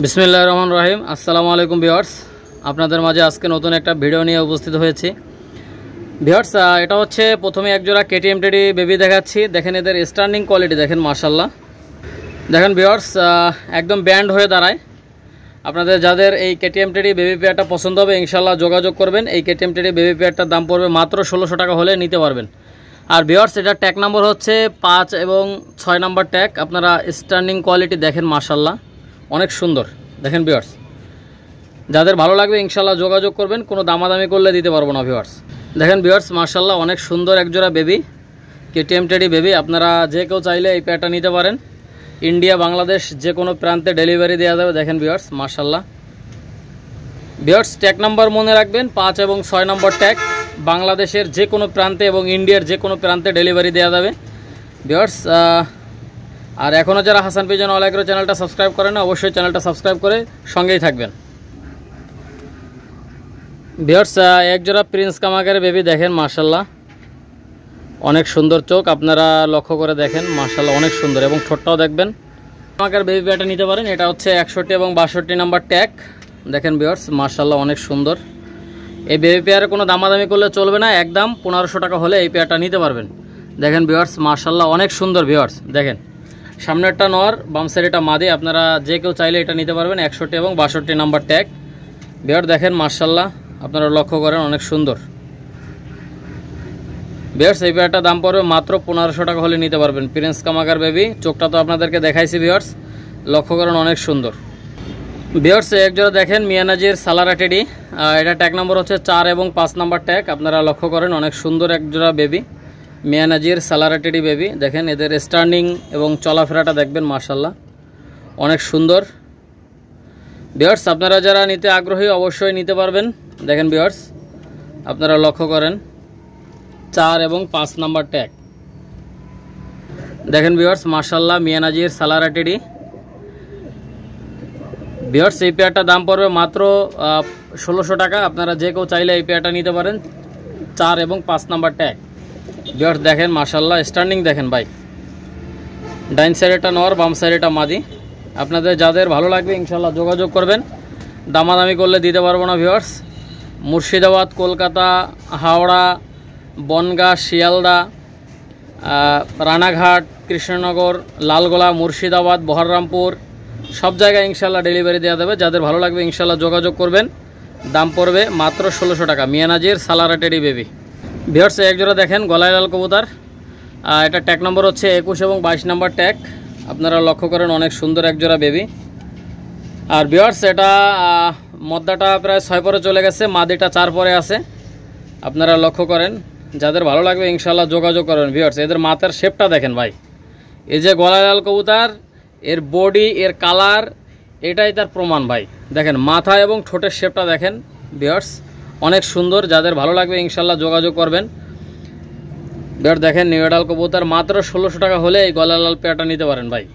বিসমিল্লাহির রহমানির রহিম। আসসালামু আলাইকুম ভিউয়ার্স, আপনাদের মাঝে আজকে নতুন একটা ভিডিও নিয়ে উপস্থিত হয়েছি। ভিউয়ার্স, এটা হচ্ছে প্রথমে একজোড়া কেটিএম টেডি বেবি দেখাচ্ছি। দেখেন এদের স্ট্যান্ডিং কোয়ালিটি দেখেন, মাশাআল্লাহ। দেখেন ভিউয়ার্স, একদম ব্যান্ড হয়ে দাঁড়ায়। আপনাদের যাদের এই কেটিএম টেডি বেবি পেয়ারটা পছন্দ হবে ইনশাআল্লাহ যোগাযোগ করবেন। এই কেটিএম টেডি বেবি পেয়ারটার দাম পড়বে মাত্র 1600 টাকা হলে নিতে পারবেন। আর ভিউয়ার্স, এটার ট্যাগ নাম্বার হচ্ছে 5 এবং 6 নাম্বার ট্যাগ। আপনারা স্ট্যান্ডিং কোয়ালিটি দেখেন, মাশাআল্লাহ অনেক সুন্দর। দেখেন ভিউয়ার্স, যাদের ভালো লাগবে ইনশাআল্লাহ যোগাযোগ করবেন, কোনো দামাদামি করলে দিতে পারবো না ভিউয়ার্স। দেখেন ভিউয়ার্স, মাশাআল্লাহ অনেক সুন্দর একজোড়া বেবি, কেটিএম টেডি বেবি। আপনারা যে কেউ চাইলে এই পেয়ারটা নিতে পারেন। ইন্ডিয়া বাংলাদেশ যে কোনো প্রান্তে ডেলিভারি দেওয়া যাবে। দেখেন ভিউয়ার্স, মাশাআল্লাহ। ভিউয়ার্স, ট্যাগ নাম্বার মনে রাখবেন 5 এবং 6 নম্বর ট্যাগ। বাংলাদেশের যে কোনো প্রান্তে এবং ইন্ডিয়ার যে কোনো প্রান্তে ডেলিভারি দেওয়া যাবে ভিউয়ার্স। আর এখনও যারা হাসান পিজন অল এগ্রো চ্যানেলটা সাবস্ক্রাইব করেন না, অবশ্যই চ্যানেলটা সাবস্ক্রাইব করে সঙ্গেই থাকবেন। ভিউয়ার্স, একজোড়া প্রিন্স কামাগারের বেবি দেখেন, মাশাআল্লাহ অনেক সুন্দর চোখ। আপনারা লক্ষ্য করে দেখেন, মাশাআল্লাহ অনেক সুন্দর। এবং ঠোঁটটাও দেখবেন। কামাগার বেবি পেয়ারটা নিতে পারেন। এটা হচ্ছে 61 এবং 62 নাম্বার ট্যাগ। দেখেন ভিউয়ার্স, মাশাআল্লাহ অনেক সুন্দর। এই বেবি পেয়ারে কোনো দামাদামি করলে চলবে না, একদম 1500 টাকা হলে এই পেয়ারটা নিতে পারবেন। দেখেন ভিউয়ার্স, মাশাআল্লাহ অনেক সুন্দর। ভিউয়ার্স দেখেন, সামনেরটা নর, বাম সাইডেটা মাদি। আপনারা যে কেউ চাইলে এটা নিতে পারবেন। 61 এবং 62 নাম্বার ট্যাগ। ভিউয়ার্স দেখেন, মাশাআল্লাহ আপনারা লক্ষ্য করেন, অনেক সুন্দর। ভিউয়ার্স, এই পেয়ারটা দাম পড়বে মাত্র 1500 টাকা হলে নিতে পারবেন। প্রিন্স কামাগার বেবি, চোখটা তো আপনাদেরকে দেখাইছি ভিউয়ার্স, লক্ষ্য করেন অনেক সুন্দর। ভিউয়ার্স, একজোড়া দেখেন মিয়ানাজির সালারা টেডি। এটা ট্যাগ নম্বর হচ্ছে 4 এবং 5 নাম্বার ট্যাগ। আপনারা লক্ষ্য করেন, অনেক সুন্দর একজোড়া বেবি, মিয়ানাজির সালারা টেডি বেবি। দেখেন এদের স্ট্যান্ডিং এবং চলাফেরাটা দেখবেন, মাশাআল্লাহ অনেক সুন্দর। ভিউয়ার্স, আপনারা যারা নিতে আগ্রহী অবশ্যই নিতে পারবেন। দেখেন ভিউয়ার্স, আপনারা লক্ষ্য করেন 4 এবং 5 নাম্বার ট্যাগ। দেখেন ভিউয়ার্স, মাশাআল্লাহ মিয়ানাজির সালারা টেডি। ভিউয়ার্স, এই পেয়ারটা দাম পড়বে মাত্র 1600 টাকা। আপনারা যে কেউ চাইলে এই পেয়ারটা নিতে পারেন। 4 এবং 5 নাম্বার ট্যাগ। ভিউয়ার্স দেখেন, মাশাআল্লাহ স্ট্যান্ডিং দেখেন ভাই। ডাইন সাইডেটা নর, বাম সাইডেটা মাদি। আপনাদের যাদের ভালো লাগবে ইনশাআল্লাহ যোগাযোগ করবেন। দামাদামি করলে দিতে পারবো না ভিউয়ার্স। মুর্শিদাবাদ, কলকাতা, হাওড়া, বনগাঁ, শিয়ালদা, রানাঘাট, কৃষ্ণনগর, লালগোলা, মুর্শিদাবাদ, বহরমপুর সব জায়গায় ইনশাআল্লাহ ডেলিভারি দেওয়া যাবে। যাদের ভালো লাগবে ইনশাআল্লাহ যোগাযোগ করবেন। দাম পড়বে মাত্র 1600 টাকা। মিয়ানাজির সালারা টেডি বেবি। ভিউয়ার্স, একজোড়া দেখেন গলায় লাল কবুতর। এটা ট্যাগ নম্বর হচ্ছে 21 এবং 22 নাম্বার ট্যাগ। আপনারা লক্ষ্য করেন, অনেক সুন্দর একজোড়া বেবি। আর ভিউয়ার্স, এটা মদ্দাটা প্রায় 6 পরে চলে গেছে, মাদিটা 4 পরে আছে। আপনারা লক্ষ্য করেন, যাদের ভালো লাগবে ইনশাআল্লাহ যোগাযোগ করবেন। ভিউয়ার্স, এদের মাথার শেপটা দেখেন ভাই। এই যে গলায় লাল কবুতর, এর বডি, এর কালার, এটাই তার প্রমাণ ভাই। দেখেন মাথা এবং ঠোঁটের শেপটা দেখেন ভিউয়ার্স, অনেক সুন্দর। যাদের ভালো লাগবে ইনশাআল্লাহ যোগাযোগ করবেন। ভিউয়ার্স দেখেন, নিউডাল কবুতর মাত্র 1600 টাকা হলে এই গলায় লাল পেয়ারটা নিতে পারেন ভাই।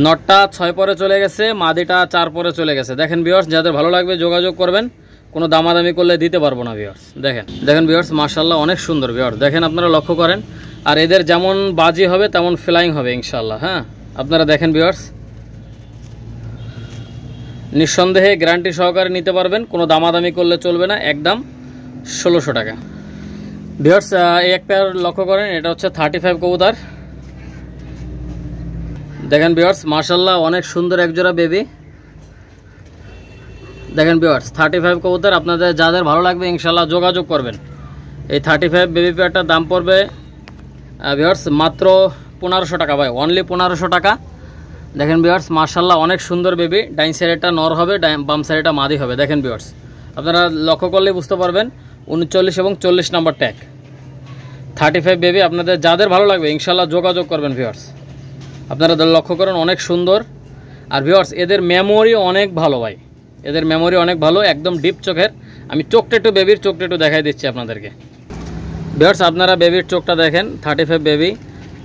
নটটা 6 পরে চলে গেছে, মাদিটা 4 পরে চলে গেছে। দেখেন ভিউয়ার্স, যাদের ভালো লাগবে যোগাযোগ করবেন। কোনো দামাদামি করলে দিতে পারবো না ভিউয়ার্স। দেখেন ভিউয়ার্স, মাশাআল্লাহ অনেক সুন্দর। ভিউয়ার্স দেখেন, আপনারা লক্ষ্য করেন। আর এদের যেমন বাজি হবে তেমন ফ্লাইং হবে ইনশাআল্লাহ। হ্যাঁ, আপনারা দেখেন ভিউয়ার্স, নিঃসন্দেহে গ্যারান্টি সহকারে নিতে পারবেন। কোনো দামাদামি করলে চলবে না, একদম 1600 টাকা। ভিউয়ার্স, এই এক পেয়ার লক্ষ্য করেন, এটা হচ্ছে 35 কবুতর। দেখেন ভিউয়ার্স, মাশাআল্লাহ অনেক সুন্দর একজোড়া বেবি। দেখেন ভিউয়ার্স, 35 কবুতর। আপনাদের যাদের ভালো লাগবে ইনশাআল্লাহ যোগাযোগ করবেন। এই 35 বেবি পেয়ারটার দাম পড়বে ভিউয়ার্স মাত্র 1500 টাকা ভাই, অনলি 1500 টাকা। দেখেন ভিউয়ার্স, মাশাআল্লাহ অনেক সুন্দর বেবি। ডাইন সাইডেটা নর হবে, বাম সাইডেটা মাদি হবে। দেখেন ভিউয়ার্স, আপনারা লক্ষ্য করলে বুঝতে পারবেন। 39 এবং 40 নাম্বার ট্যাগ। 35 বেবি। আপনাদের যাদের ভালো লাগবে ইনশাআল্লাহ যোগাযোগ করবেন ভিউয়ার্স। আপনারা লক্ষ্য করেন, অনেক সুন্দর। আর ভিউয়ার্স, এদের মেমোরি অনেক ভালো ভাই। এদের মেমোরি অনেক ভালো, একদম ডিপ চোখের। আমি চোখটা একটু বেবির চোখটা একটু দেখাই দিচ্ছি আপনাদেরকে। ভিউয়ার্স, আপনারা বেবির চোখটা দেখেন। 35 বেবি,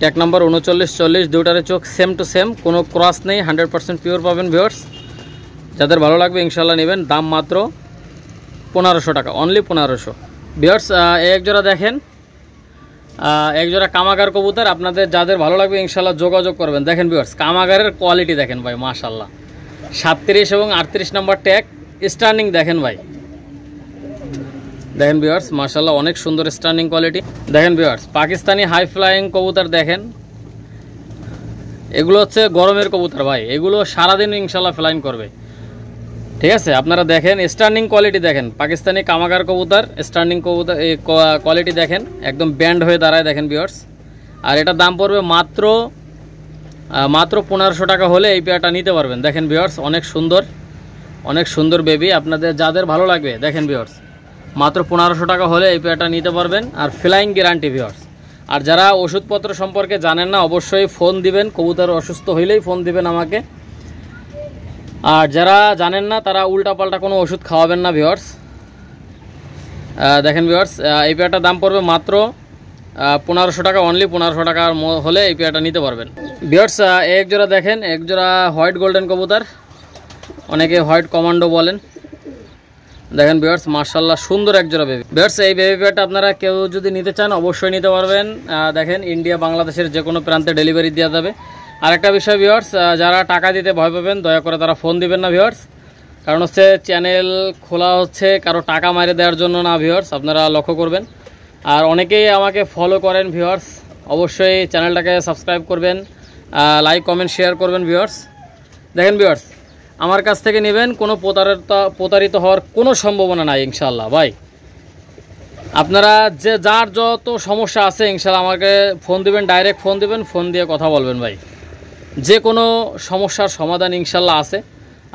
ট্যাগ নম্বর 39, 40, দুটারে চোখ সেম টু সেম, কোনো ক্রস নেই, 100% পিওর পাবেন ভিউয়ার্স। যাদের ভালো লাগবে ইনশাআল্লাহ নেবেন। দাম মাত্র 1500 টাকা, অনলি 1500। ভিউয়ার্স, এক জোড়া দেখেন, এক জোড়া কামাগার কবুতর। আপনাদের যাদের ভালো লাগবে ইনশাআল্লাহ যোগাযোগ করবেন। দেখেন ভিউয়ার্স, কামাগারের কোয়ালিটি দেখেন ভাই, মাশাআল্লাহ 37 এবং 38 নাম্বার ট্যাগ, স্টার্নিং দেখেন ভাই, দেখেন ভিউয়ার্স মাশাআল্লাহ অনেক সুন্দর স্টার্নিং কোয়ালিটি। দেখেন ভিউয়ার্স পাকিস্তানি হাই ফ্লাইং কবুতর দেখেন, এগুলো হচ্ছে গরমের কবুতর ভাই, এগুলো সারাদিন ইনশাল্লাহ ফ্লাইং করবে, ঠিক আছে। আপনারা দেখেন স্টার্নিং কোয়ালিটি দেখেন, পাকিস্তানি কামাগার কবুতর স্টার্নিং কবুতর কোয়ালিটি দেখেন, একদম ব্যান্ড হয়ে দাঁড়ায় দেখেন ভিউয়ার্স। আর এটার দাম পড়বে মাত্র 1500 টাকা হলে এই পেয়ারটা নিতে পারবেন। দেখেন ভিউয়ার্স অনেক সুন্দর বেবি, আপনাদের যাদের ভালো লাগবে দেখেন ভিউয়ার্স মাত্র 1500 টাকা হলে এই পেয়ারটা নিতে পারবেন, আর ফ্লাইং গ্যারান্টি ভিউয়ার্স। আর যারা ওষুধপত্র সম্পর্কে জানেন না অবশ্যই ফোন দিবেন, কবুতর অসুস্থ হইলেই ফোন দিবেন আমাকে। আর যারা জানেন না তারা উল্টাপাল্টা কোনো ওষুধ খাওয়াবেন না ভিউয়ার্স। দেখেন ভিউয়ার্স এই পেয়ারটার দাম পড়বে মাত্র 1500 টাকা, অনলি 1500 টাকা হলে এই পেয়ারটা নিতে পারবেন ভিউয়ার্স। এক জোড়া দেখেন, এক জোড়া হোয়াইট গোল্ডেন কবুতর, অনেকে হোয়াইট কমান্ডো বলেন। দেখেন ভিউয়ার্স মাশাআল্লাহ সুন্দর এক জোড়া বেবি। ভিউয়ার্স এই বেবি পেয়ারটা আপনারা কেউ যদি নিতে চান অবশ্যই নিতে পারবেন। দেখেন ইন্ডিয়া বাংলাদেশের যে কোনো প্রান্তে ডেলিভারি দেওয়া যাবে। আরেকটা বিষয় ভিউয়ার্স, যারা টাকা দিতে ভয় পাবেন দয়া করে তারা ফোন দিবেন না ভিউয়ার্স, কারণ হচ্ছে চ্যানেল খোলা হচ্ছে কারো টাকা মারে দেওয়ার জন্য না ভিউয়ার্স, আপনারা লক্ষ্য করবেন। আর অনেকেই আমাকে ফলো করেন ভিউয়ার্স, অবশ্যই চ্যানেলটাকে সাবস্ক্রাইব করবেন, লাইক কমেন্ট শেয়ার করবেন ভিউয়ার্স। দেখেন ভিউয়ার্স আমার কাছ থেকে নেবেন, কোনো প্রতারিত হওয়ার কোনো সম্ভাবনা নাই ইনশাআল্লাহ ভাই। আপনারা যার যত সমস্যা আছে ইনশাআল্লাহ আমাকে ফোন দিবেন, ডাইরেক্ট ফোন দিবেন, ফোন দিয়ে কথা বলবেন ভাই, যে কোনো সমস্যার সমাধান ইনশাআল্লাহ আছে,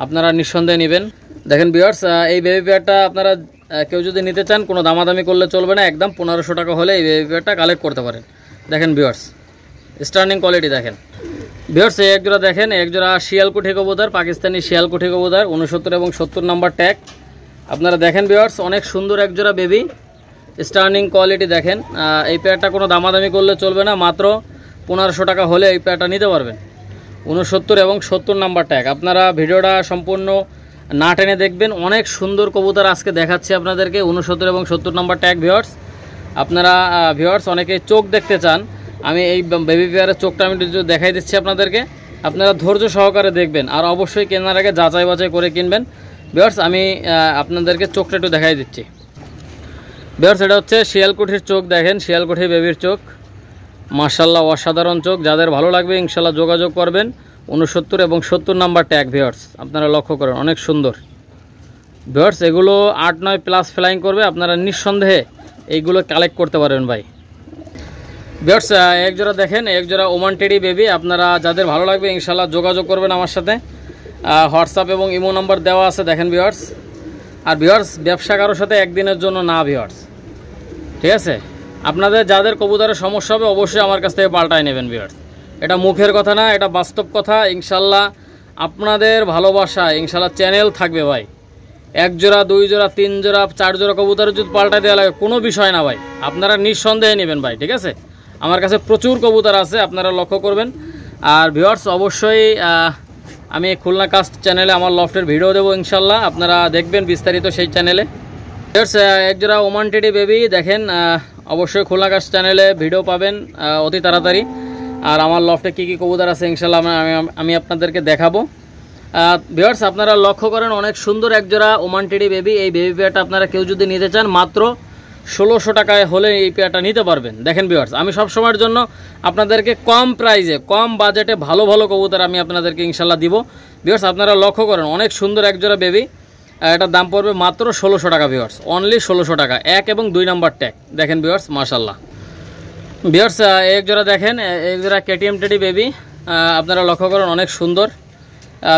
আপনারা নিঃসন্দেহে নেবেন। দেখেন ভিউয়ার্স এই বেবি পেয়ারটা আপনারা কেউ যদি নিতে চান কোনো দামাদামি করলে চলবে না, একদম 1500 টাকা হলে এই বেবি পেয়ারটা কালেক্ট করতে পারেন। দেখেন ভিউয়ার্স স্টার্নিং কোয়ালিটি দেখেন ভিউয়ার্স। এক জোড়া দেখেন, এক জোড়া শিয়ালকুঠি কবুতর, পাকিস্তানি শিয়ালকুঠি কবুতর 69 এবং 70 নাম্বার ট্যাগ। আপনারা দেখেন ভিউয়ার্স অনেক সুন্দর এক জোড়া বেবি, স্টার্নিং কোয়ালিটি দেখেন। এই পেয়ারটা কোনো দামাদামি করলে চলবে না, মাত্র 1500 টাকা হলে এই পেয়ারটা নিতে পারবেন। 69 এবং 70 নাম্বার ট্যাগ। আপনারা ভিডিওটা সম্পূর্ণ না টেনে দেখবেন, অনেক সুন্দর কবুতর আজকে দেখাচ্ছি আপনাদেরকে। 69 এবং 70 নাম্বার ট্যাগ ভিউয়ার্স। আপনারা ভিউয়ার্স অনেকে চোখ দেখতে চান, আমি এই বেবি পেয়ারের চোখটা আমি দেখাই দিচ্ছি আপনাদেরকে, আপনারা ধৈর্য সহকারে দেখবেন, আর অবশ্যই কেনার আগে যাচাই বাছাই করে কিনবেন ভিউয়ার্স। আমি আপনাদেরকে চোখটা একটু দেখাই দিচ্ছি ভিউয়ার্স। এটা হচ্ছে শিয়ালকুঠির চোখ, দেখেন শিয়ালকুঠি বেবির চোখ, মাশাআল্লাহ অসাধারণ চোখ। যাদের ভালো লাগবে ইনশাআল্লাহ যোগাযোগ করবেন। 69 এবং 70 নাম্বার ট্যাগ ভিউয়ার্স, আপনারা লক্ষ্য করেন অনেক সুন্দর ভিউয়ার্স। এগুলো 8-9 প্লাস ফ্লাইং করবে, আপনারা নিঃসন্দেহে এইগুলো কালেক্ট করতে পারবেন ভাই। ভিউয়ার্স এক জোড়া দেখেন, এক জোড়া ওমান টেডি বেবি, আপনারা যাদের ভালো লাগবে ইনশাআল্লাহ যোগাযোগ করবেন আমার সাথে। হোয়াটসঅ্যাপ এবং ইমো নাম্বার দেওয়া আছে দেখেন ভিউয়ার্স। আর ভিউয়ার্স ব্যবসা কারোর সাথে একদিনের জন্য না ভিউয়ার্স, ঠিক আছে। আপনাদের যাদের কবুতরের সমস্যা হবে অবশ্যই আমার কাছ থেকে পাল্টায় নেবেন ভিউয়ার্স, এটা মুখের কথা না, এটা বাস্তব কথা। ইনশাআল্লাহ আপনাদের ভালোবাসা ইনশাআল্লাহ চ্যানেল থাকবে ভাই। 1 জোড়া 2 জোড়া 3 জোড়া 4 জোড়া কবুতরের যদি পাল্টা দেওয়া লাগে কোনো বিষয় না ভাই, আপনারা নিঃসন্দেহে নেবেন ভাই, ঠিক আছে। আমার কাছে প্রচুর কবুতর আছে, আপনারা লক্ষ্য করবেন। আর ভিউয়ার্স অবশ্যই আমি খুলনা কাস্ট চ্যানেলে আমার লফটের ভিডিও দেবো ইনশাআল্লাহ, আপনারা দেখবেন বিস্তারিত সেই চ্যানেলে। ভিউয়ার্স এক জোড়া ওমান টেডি বেবি দেখেন, অবশ্যই খুলনা কাস্ট চ্যানেলে ভিডিও পাবেন অতি তাড়াতাড়ি। আর আমার লফটে কী কী কবুতর আছে ইনশাআল্লাহ আমি আপনাদেরকে দেখাবো। ভিউয়ার্স আপনারা লক্ষ্য করেন অনেক সুন্দর এক জোড়া ওমান টেডি বেবি। এই বেবি পেয়ারটা আপনারা কেউ যদি নিতে চান মাত্র 1600 টাকায় হলে এই পেয়ারটা নিতে পারবেন। দেখেন ভিউয়ার্স আমি সব সময়ের জন্য আপনাদেরকে কম প্রাইজে কম বাজেটে ভালো ভালো কবুতর আমি আপনাদেরকে ইনশাআল্লাহ দিব। ভিউয়ার্স আপনারা লক্ষ্য করেন অনেক সুন্দর এক জোড়া বেবি, এটার দাম পড়বে মাত্র 1600 টাকা ভিউয়ার্স, অনলি 1600 টাকা। 1 এবং 2 নাম্বার ট্যাগ দেখেন ভিউয়ার্স মাশাআল্লাহ। ভিউয়ার্স এক জোড়া দেখেন, এক জোড়া কেটিএম টেডি বেবি, আপনারা লক্ষ্য করেন অনেক সুন্দর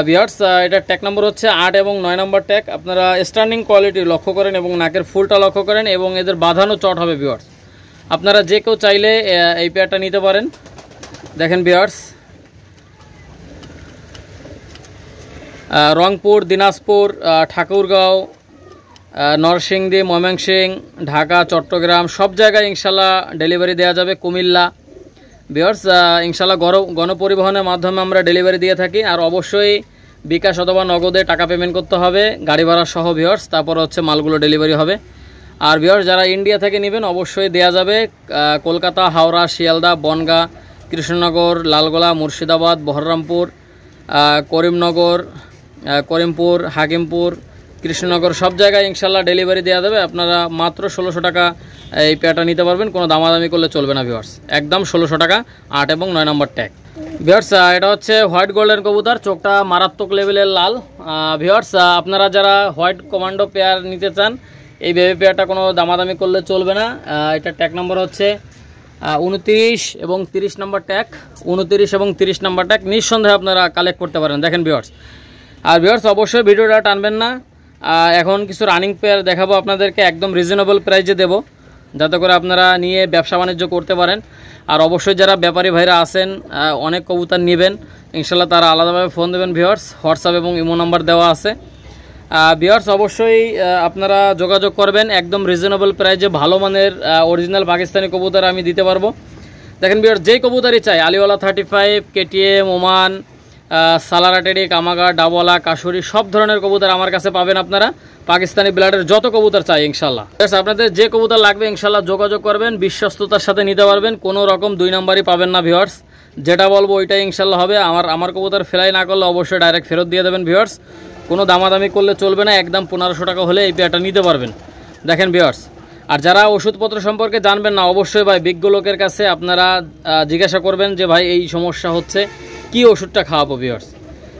ভিউয়ার্স। এটার ট্যাগ নম্বর হচ্ছে 8 এবং 9 নাম্বার ট্যাগ। আপনারা স্টার্নিং কোয়ালিটি লক্ষ্য করেন এবং নাকের ফুলটা লক্ষ্য করেন এবং এদের বাঁধানো চট হবে ভিউয়ার্স। আপনারা যে কেউ চাইলে এই পেয়ারটা নিতে পারেন। দেখেন ভিউয়ার্স রংপুর, দিনাজপুর, ঠাকুরগাঁও, নরসিংদী, ময়মনসিংহ, ঢাকা, চট্টগ্রাম সব জায়গায় ইনশাল্লাহ ডেলিভারি দেওয়া যাবে। কুমিল্লা ভিউয়ার্স ইনশাল্লাহ গণপরিবহনের মাধ্যমে আমরা ডেলিভারি দিয়ে থাকি। আর অবশ্যই বিকাশ অথবা নগদে টাকা পেমেন্ট করতে হবে গাড়ি ভাড়া সহ ভিউয়ার্স, তারপর হচ্ছে মালগুলো ডেলিভারি হবে। আর ভিউয়ার্স যারা ইন্ডিয়া থেকে নেবেন অবশ্যই দেওয়া যাবে কলকাতা, হাওড়া, শিয়ালদা, বনগাঁ, কৃষ্ণনগর, লালগোলা, মুর্শিদাবাদ, বহরমপুর, করিমনগর, করিমপুর, হাকিমপুর, কৃষ্ণনগর সব জায়গায় ইনশাল্লাহ ডেলিভারি দেওয়া যাবে। আপনারা মাত্র 1600 টাকা এই পেয়ারটা নিতে পারবেন, কোনো দামাদামি করলে চলবে না ভিউয়ার্স। একদম 1600 টাকা, 8 এবং 9 নম্বর ট্যাগ। ভিউয়ার্স এটা হচ্ছে হোয়াইট গোল্ডেন কবুতর, চোখটা মারাত্মক লেভেলের লাল। ভিউয়ার্স আপনারা যারা হোয়াইট কমান্ডো পেয়ার নিতে চান, এই বেবি পেয়ারটা কোনো দামাদামি করলে চলবে না। এটা ট্যাগ নম্বর হচ্ছে 29 এবং 30 নম্বর ট্যাগ, 29 এবং 30 নম্বর ট্যাগ। নিঃসন্দেহে আপনারা কালেক্ট করতে পারেন। দেখেন ভিউয়ার্স, আর ভিউয়ার্স অবশ্যই ভিডিওটা টানবেন না। এখন কিছু রানিং পেয়ার দেখাবো আপনাদেরকে, একদম রিজনেবল প্রাইসে দেবো, যাতে করে আপনারা নিয়ে ব্যবসা বাণিজ্য করতে পারেন। আর অবশ্যই যারা ব্যাপারী ভাইরা আছেন, অনেক কবুতর নেবেন ইনশাল্লাহ, তারা আলাদাভাবে ফোন দেবেন ভিউয়ার্স। হোয়াটসঅ্যাপ এবং ইমো নাম্বার দেওয়া আছে। ভিউয়ার্স অবশ্যই আপনারা যোগাযোগ করবেন, একদম রিজনেবল প্রাইসে ভালো মানের অরিজিনাল পাকিস্তানি কবুতর আমি দিতে পারবো। দেখেন ভিউয়ার্স, যেই কবুতরই চাই, আলিওয়ালা 35, কেটিএম, ওমান, সালারা টেডি, কামাগা, ডাবলা, কাশুরি, সব ধরনের কবুতর আমার কাছে পাবেন আপনারা। পাকিস্তানি ব্লাডের যত কবুতর চাই ইনশাল্লাহ। আপনাদের যে কবুতর লাগবে ইনশাল্লাহ যোগাযোগ করবেন, বিশ্বস্ততার সাথে নিতে পারবেন, কোনো রকম 2 নাম্বারই পাবেন না ভিউয়ার্স। যেটা বলবো ওইটাই ইনশাল্লাহ হবে। আমার কবুতর ফেলাই না করলে অবশ্যই ডাইরেক্ট ফেরত দিয়ে দেবেন ভিউয়ার্স। কোনো দামাদামি করলে চলবে না, একদম 1500 টাকা হলে এই পেয়ারটা নিতে পারবেন। দেখেন ভিউয়ার্স, আর যারা ওষুধপত্র সম্পর্কে জানবেন না, অবশ্যই ভাই বিজ্ঞ লোকের কাছে আপনারা জিজ্ঞাসা করবেন যে ভাই এই সমস্যা হচ্ছে, কি ওষুধটা খাওয়াবো ভিউয়ার্স।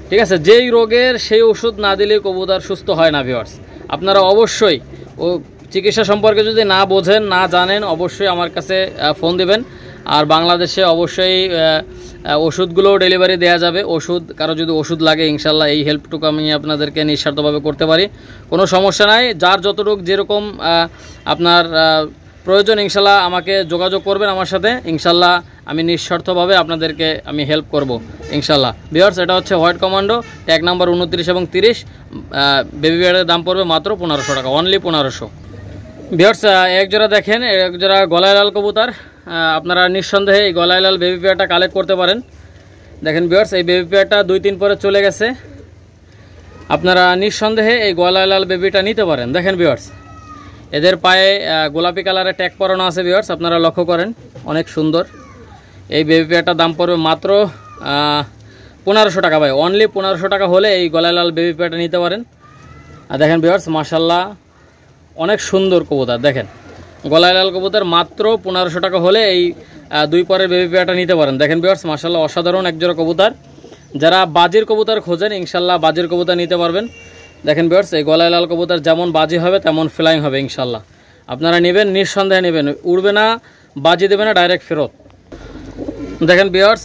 ঠিক আছে, যেই রোগের সেই ওষুধ না দিলে কবুতর সুস্থ হয় না ভিউয়ার্স। আপনারা অবশ্যই ও চিকিৎসা সম্পর্কে যদি না বোঝেন, না জানেন, অবশ্যই আমার কাছে ফোন দিবেন। আর বাংলাদেশে অবশ্যই ওষুধগুলোও ডেলিভারি দেওয়া যাবে। ওষুধ কারো যদি ওষুধ লাগে ইনশাল্লাহ এই হেল্পটুকু আমি আপনাদেরকে নিঃস্বার্থভাবে করতে পারি, কোনো সমস্যা নাই। যার যতটুকু যেরকম আপনার প্রয়োজন ইনশাল্লাহ আমাকে যোগাযোগ করবেন আমার সাথে, ইনশাল্লাহ আমি নিঃস্বার্থভাবে আপনাদেরকে আমি হেল্প করব ইনশাল্লাহ। ভিউয়ার্স এটা হচ্ছে হোয়াইট কমান্ডো, ট্যাগ নাম্বার 29 এবং 30। বেবি বিয়ারের দাম পড়বে মাত্র 1500 টাকা, অনলি 1500। ভিউয়ার্স এক জোড়া দেখেন, এক জোড়া গলায় লাল কবুতর। আপনারা নিঃসন্দেহে এই গলায় লাল বেবি পেয়ারটা কালেক্ট করতে পারেন। দেখেন ভিউয়ার্স, এই বেবি পেয়ারটা 2-3 পরে চলে গেছে। আপনারা নিঃসন্দেহে এই গলায় লাল বেবিটা নিতে পারেন। দেখেন ভিউয়ার্স, এদের পায়ে গোলাপি কালারের ট্যাগ পরানো আছে ভিউয়ার্স, আপনারা লক্ষ্য করেন, অনেক সুন্দর। এই বেবি পেয়ারটার দাম পড়বে মাত্র 1500 টাকা ভাই, অনলি 1500 টাকা হলে এই গলায় লাল বেবি পেয়ারটা নিতে পারেন। আর দেখেন ভিউয়ার্স, মাশাল্লাহ অনেক সুন্দর কবুতর। দেখেন গলায় লাল কবুতর, মাত্র 1500 টাকা হলে এই 2 পরের বেবি পেয়ারটা নিতে পারেন। দেখেন ভিউয়ার্স, মাশাল্লাহ অসাধারণ একজোড়া কবুতর। যারা বাজির কবুতর খোঁজেন ইনশাল্লাহ বাজির কবুতর নিতে পারবেন। দেখেন ভিউয়ার্স, এই গলায় লাল কবুতর যেমন বাজি হবে তেমন ফ্লাইং হবে ইনশাল্লাহ। আপনারা নেবেন, নিঃসন্দেহে নেবেন, উড়বে না, বাজি দেবে না, ডাইরেক্ট ফেরত। দেখেন ভিউয়ার্স,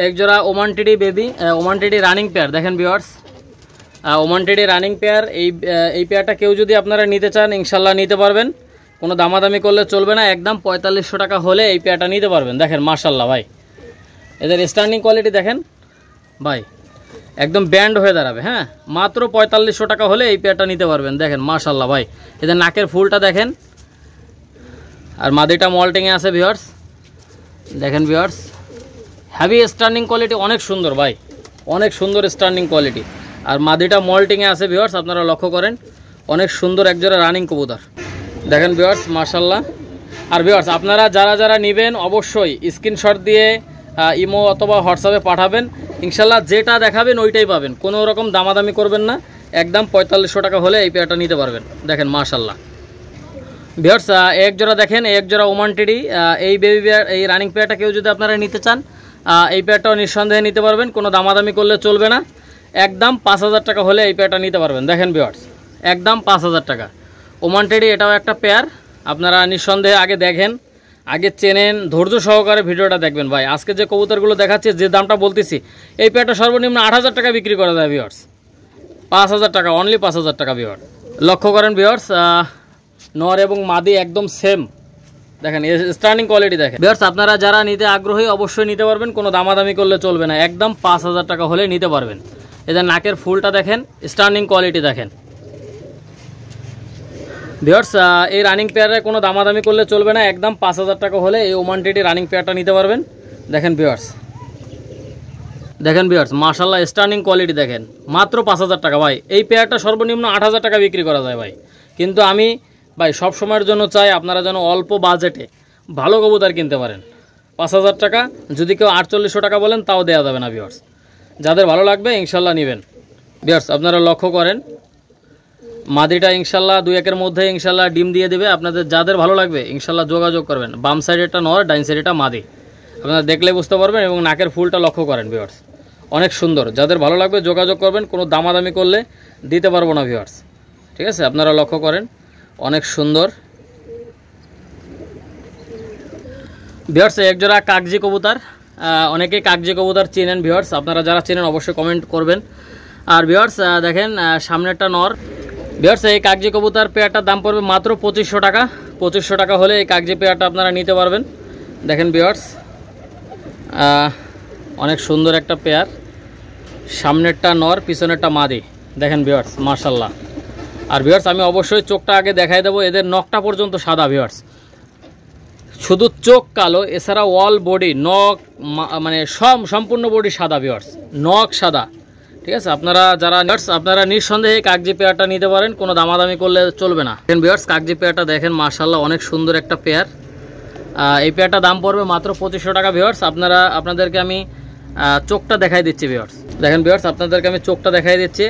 এক জোড়া ওমান টেডি বেবি, ওমান টেডি রানিং পেয়ার। দেখেন ভিউয়ার্স, ওমান টেডি রানিং পেয়ার। এই পেয়ারটা কেউ যদি আপনারা নিতে চান ইনশাল্লাহ নিতে পারবেন, কোনো দামাদামি করলে চলবে না। একদম 4500 টাকা হলে এই পেয়ারটা নিতে পারবেন। দেখেন মাশাল্লাহ ভাই, এদের স্ট্যান্ডিং কোয়ালিটি দেখেন ভাই, একদম ব্যান্ড হয়ে দাঁড়াবে। হ্যাঁ, মাত্র 4500 টাকা হলে এই পেয়ারটা নিতে পারবেন। দেখেন মাশাল্লাহ ভাই, এদের নাকের ফুলটা দেখেন, আর মাদিটা মল্টিংয়ে আছে ভিউয়ার্স। দেখেন ভিউয়ার্স, হেভি স্ট্যান্ডিং কোয়ালিটি, অনেক সুন্দর ভাই, অনেক সুন্দর স্ট্যান্ডিং কোয়ালিটি। আর মাদিটা মল্টিংয়ে আছে ভিউয়ার্স, আপনারা লক্ষ্য করেন, অনেক সুন্দর একজোড়া রানিং কবুতর। দেখেন ভিউয়ার্স মাশাল্লাহ। আর ভিউয়ার্স আপনারা যারা যারা নেবেন অবশ্যই স্ক্রিনশট দিয়ে ইমো অথবা হোয়াটসঅ্যাপে পাঠাবেন, ইনশাল্লাহ যেটা দেখাবেন ওইটাই পাবেন, কোনো রকম দামাদামি করবেন না। একদম 4500 টাকা হলে এই পেয়ারটা নিতে পারবেন। দেখেন মাশাল্লাহ ভিউয়ার্স, এক জোড়া দেখেন, এক জোড়া ওমান টেডি। এই বেবি পেয়ার, এই রানিং পেয়ারটা কেউ যদি আপনারা নিতে চান, এই পেয়ারটাও নিঃসন্দেহে নিতে পারবেন, কোনো দামাদামি করলে চলবে না। একদম 5000 টাকা হলে এই পেয়ারটা নিতে পারবেন। দেখেন ভিউয়ার্স, একদম 5000 টাকা ওমান টেডি, এটাও একটা পেয়ার। আপনারা নিঃসন্দেহে আগে দেখেন, আগে চেনেন, ধৈর্য সহকারে ভিডিওটা দেখবেন ভাই। আজকে যে কবুতরগুলো দেখাচ্ছে, যে দামটা বলতেছি, এই পেয়ারটা সর্বনিম্ন 8000 টাকা বিক্রি করা যায় ভিউয়ার্স। 5000 টাকা, অনলি 5000 টাকা ভিউয়ার। লক্ষ্য করেন ভিউয়ার্স, নর এবং মাদি একদম সেম। দেখেন স্ট্যান্ডিং কোয়ালিটি দেখেন ভিউয়ার্স। আপনারা যারা নিতে আগ্রহী অবশ্যই নিতে পারবেন, কোনো দামাদামি করলে চলবে না। একদম 5000 টাকা হলে নিতে পারবেন। এদের নাকের ফুলটা দেখেন, স্ট্যান্ডিং কোয়ালিটি দেখেন ভিউয়ার্স। এই রানিং পেয়ারে কোনো দামাদামি করলে চলবে না। একদম 5000 টাকা হলে এই ওমান টেডি রানিং পেয়ারটা নিতে পারবেন। দেখেন ভিউয়ার্স, দেখেন ভিউয়ার্স মাশাল্লাহ স্ট্যান্ডিং কোয়ালিটি দেখেন, মাত্র 5000 টাকা ভাই। এই পেয়ারটা সর্বনিম্ন 8000 টাকা বিক্রি করা যায় ভাই, কিন্তু আমি ভাই সব সময়ের জন্য চাই আপনারা যেন অল্প বাজেটে ভালো কবুতর কিনতে পারেন। 5000 টাকা, যদি কেউ 4800 টাকা বলেন তাও দেওয়া যাবে না ভিউয়ার্স। যাদের ভালো লাগবে ইনশাল্লাহ নেবেন। ভিউয়ার্স আপনারা লক্ষ্য করেন, মাদিটা ইনশাল্লাহ 2-1-এর মধ্যে ইনশাল্লাহ ডিম দিয়ে দেবে। আপনাদের যাদের ভালো লাগবে ইনশাল্লাহ যোগাযোগ করবেন। বাম সাইডে একটা নর, ডাইন সাইডে একটা মাদি, আপনারা দেখলে বুঝতে পারবেন। এবং নাকের ফুলটা লক্ষ্য করেন ভিউয়ার্স, অনেক সুন্দর। যাদের ভালো লাগবে যোগাযোগ করবেন, কোনো দামাদামি করলে দিতে পারবো না ভিউয়ার্স, ঠিক আছে। আপনারা লক্ষ্য করেন, অনেক সুন্দর। ভিউয়ার্স একজোড়া কাগজি কবুতর, অনেকেই কাগজি কবুতর চেনেন ভিউয়ার্স, আপনারা যারা চেনেন অবশ্যই কমেন্ট করবেন। আর ভিউয়ার্স দেখেন সামনেরটা নর। ভিউয়ার্স এই কাগজি কবুতর পেয়ারটার দাম পড়বে মাত্র 2500 টাকা। 2500 টাকা হলে এই কাগজি পেয়ারটা আপনারা নিতে পারবেন। দেখেন ভিউয়ার্স অনেক সুন্দর একটা পেয়ার, সামনেরটা নর, পিছনেরটা মাদি। দেখেন ভিউয়ার্স মাশাল্লাহ। আর ভিউয়ার্স আমি অবশ্যই চোখটা আগে দেখাই দেবো। এদের নখটা পর্যন্ত সাদা ভিউয়ার্স, শুধু চোখ কালো, এছাড়া অল বডি নখ মানে সম্পূর্ণ বডি সাদা ভিউয়ার্স, নখ সাদা, ঠিক আছে। আপনারা নিঃসন্দেহে কাগজি পেয়ারটা নিতে পারেন, কোনো দামাদামি করলে চলবে না। দেখেন ভিউয়ার্স কাগজি পেয়ারটা দেখেন মাশাল্লাহ, অনেক সুন্দর একটা পেয়ার। এই পেয়ারটা দাম পড়বে মাত্র 2500 টাকা ভিউয়ার্স। আপনাদেরকে আমি চোখটা দেখাই দিচ্ছি ভিউয়ার্স। দেখেন ভিউয়ার্স আপনাদেরকে আমি চোখটা দেখাই দিচ্ছি।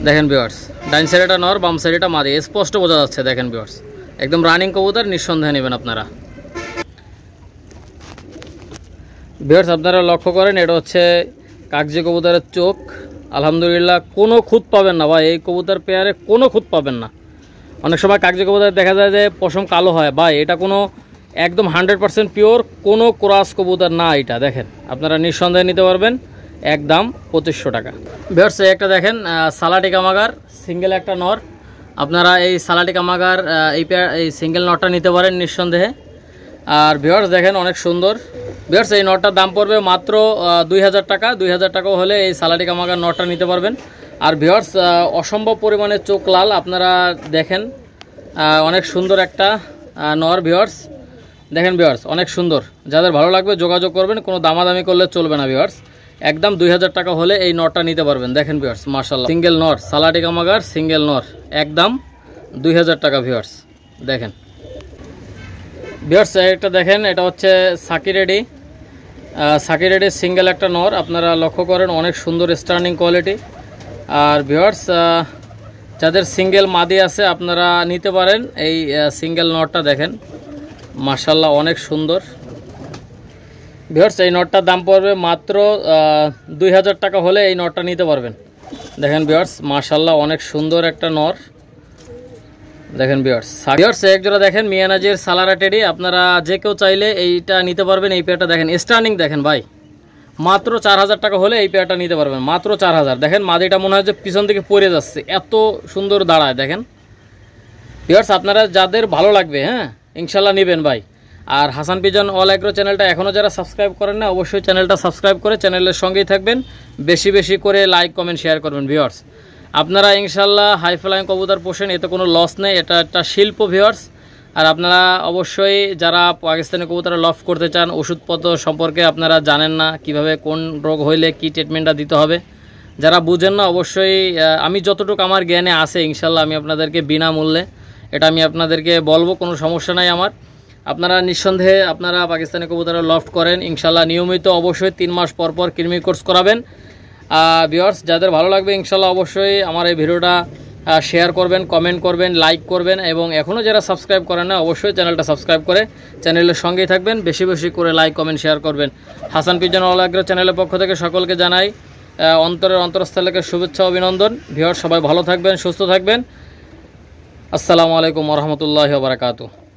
দেখেন ভিউয়ার্স ডাইন সাইডেটা নর, বাম সাইডেটা মাদি, স্পষ্ট বোঝা যাচ্ছে। দেখেন ভিউয়ার্স একদম রানিং কবুতর, নিঃসন্দেহে নেবেন আপনারা। ভিউয়ার্স আপনারা লক্ষ্য করেন, এটা হচ্ছে কাগজি কবুতরের চোখ। আলহামদুলিল্লাহ কোনো খুঁত পাবেন না ভাই, এই কবুতর পেয়ারে কোনো খুঁত পাবেন না। অনেক সময় কাগজি কবুতর দেখা যায় যে পশম কালো হয়, ভাই এটা কোনো একদম 100% পিওর, কোনো ক্রস কবুতর না এটা। দেখেন আপনারা নিঃসন্দেহে নিতে পারবেন, একদম 2500 টাকা। ভিউয়ার্স একটা দেখেন সালাটি কামাগার, সিঙ্গেল একটা নর। আপনারা এই সালাটি কামাগার এই সিঙ্গেল নরটা নিতে পারেন নিঃসন্দেহে। আর ভিউয়ার্স দেখেন অনেক সুন্দর। ভিউয়ার্স এই নটটার দাম পড়বে মাত্র 2000 টাকা। 2000 টাকা হলে এই সালাটি কামাগার নটটা নিতে পারবেন। আর ভিউয়ার্স অসম্ভব পরিমাণে চোখ লাল, আপনারা দেখেন অনেক সুন্দর একটা নর ভিউয়ার্স। দেখেন ভিউয়ার্স অনেক সুন্দর, যাদের ভালো লাগবে যোগাযোগ করবেন, কোনো দামাদামি করলে চলবে না ভিউয়ার্স। একদম 2000 টাকা হলে এই নটটা নিতে পারবেন। দেখেন ভিউয়ার্স মাশাআল্লাহ, সিঙ্গেল নর, সালাটি কামাগার সিঙ্গেল নর, একদম 2000 টাকা ভিউয়ার্স। দেখেন ভিউয়ার্স একটা দেখেন, এটা হচ্ছে সাকি রেডি সিঙ্গেল একটা নর। আপনারা লক্ষ্য করেন অনেক সুন্দর স্টার্নিং কোয়ালিটি। আর ভিউয়ার্স যাদের সিঙ্গেল মাদি আছে আপনারা নিতে পারেন এই সিঙ্গেল নটটা। দেখেন মাশাআল্লাহ অনেক সুন্দর। ভিউয়ার্স এই নটটার দাম পড়বে মাত্র 2000 টাকা হলে এই নটটা নিতে পারবেন। দেখেন ভিউয়ার্স মাশাআল্লাহ অনেক সুন্দর একটা নর। দেখেন ভিউয়ার্স একজোড়া দেখেন মিয়ানাজির সালারা টেডি, আপনারা যে কেউ চাইলে এইটা নিতে পারবেন। এই পেয়ারটা দেখেন স্টার্নিং, দেখেন ভাই মাত্র 4000 টাকা হলে এই পেয়ারটা নিতে পারবেন, মাত্র 4000। দেখেন মাদিটা মনে হয় যে পিছন থেকে পড়ে যাচ্ছে, এত সুন্দর দাঁড়ায়। দেখেন ভিউয়ার্স আপনারা যাদের ভালো লাগবে হ্যাঁ ইনশাল্লাহ নেবেন ভাই। আর হাসান পিজন অল এগ্রো চ্যানেলটা এখনও যারা সাবস্ক্রাইব করেন না অবশ্যই চ্যানেলটা সাবস্ক্রাইব করে চ্যানেলের সঙ্গেই থাকবেন, বেশি বেশি করে লাইক কমেন্ট শেয়ার করবেন ভিউয়ার্স। আপনারা ইনশাল্লাহ হাই ফ্লাইং কবুতর পোষেন, এতে কোনো লস নেই, এটা একটা শিল্প ভিউয়ার্স। আর আপনারা অবশ্যই যারা পাকিস্তানি কবুতর লফ করতে চান, ওষুধপত্র সম্পর্কে আপনারা জানেন না, কিভাবে কোন রোগ হইলে কি ট্রিটমেন্টটা দিতে হবে, যারা বুঝেন না অবশ্যই আমি যতটুকু আমার জ্ঞানে আছে ইনশাল্লাহ আমি আপনাদেরকে বিনামূল্যে এটা আমি আপনাদেরকে বলবো, কোনো সমস্যা নাই আমার। আপনারা নিঃসন্দেহে আপনারা পাকিস্তানি কবুতরের লফট করেন ইনশাল্লাহ নিয়মিত অবশ্যই 3 মাস পর পর কৃমি কোর্স করাবেন। ভিউয়ার্স যাদের ভালো লাগবে ইনশাল্লাহ অবশ্যই আমার এই ভিডিওটা শেয়ার করবেন, কমেন্ট করবেন, লাইক করবেন এবং এখনও যারা সাবস্ক্রাইব করেন না অবশ্যই চ্যানেলটা সাবস্ক্রাইব করে চ্যানেলের সঙ্গেই থাকবেন, বেশি বেশি করে লাইক কমেন্ট শেয়ার করবেন। হাসান পিজন অল এগ্রো চ্যানেলের পক্ষ থেকে সকলকে জানাই অন্তরস্থল থেকে শুভেচ্ছা অভিনন্দন। ভিউয়ার্স সবাই ভালো থাকবেন, সুস্থ থাকবেন। আসসালামু আলাইকুম ওয়া রাহমাতুল্লাহি ওয়া বারাকাতুহু।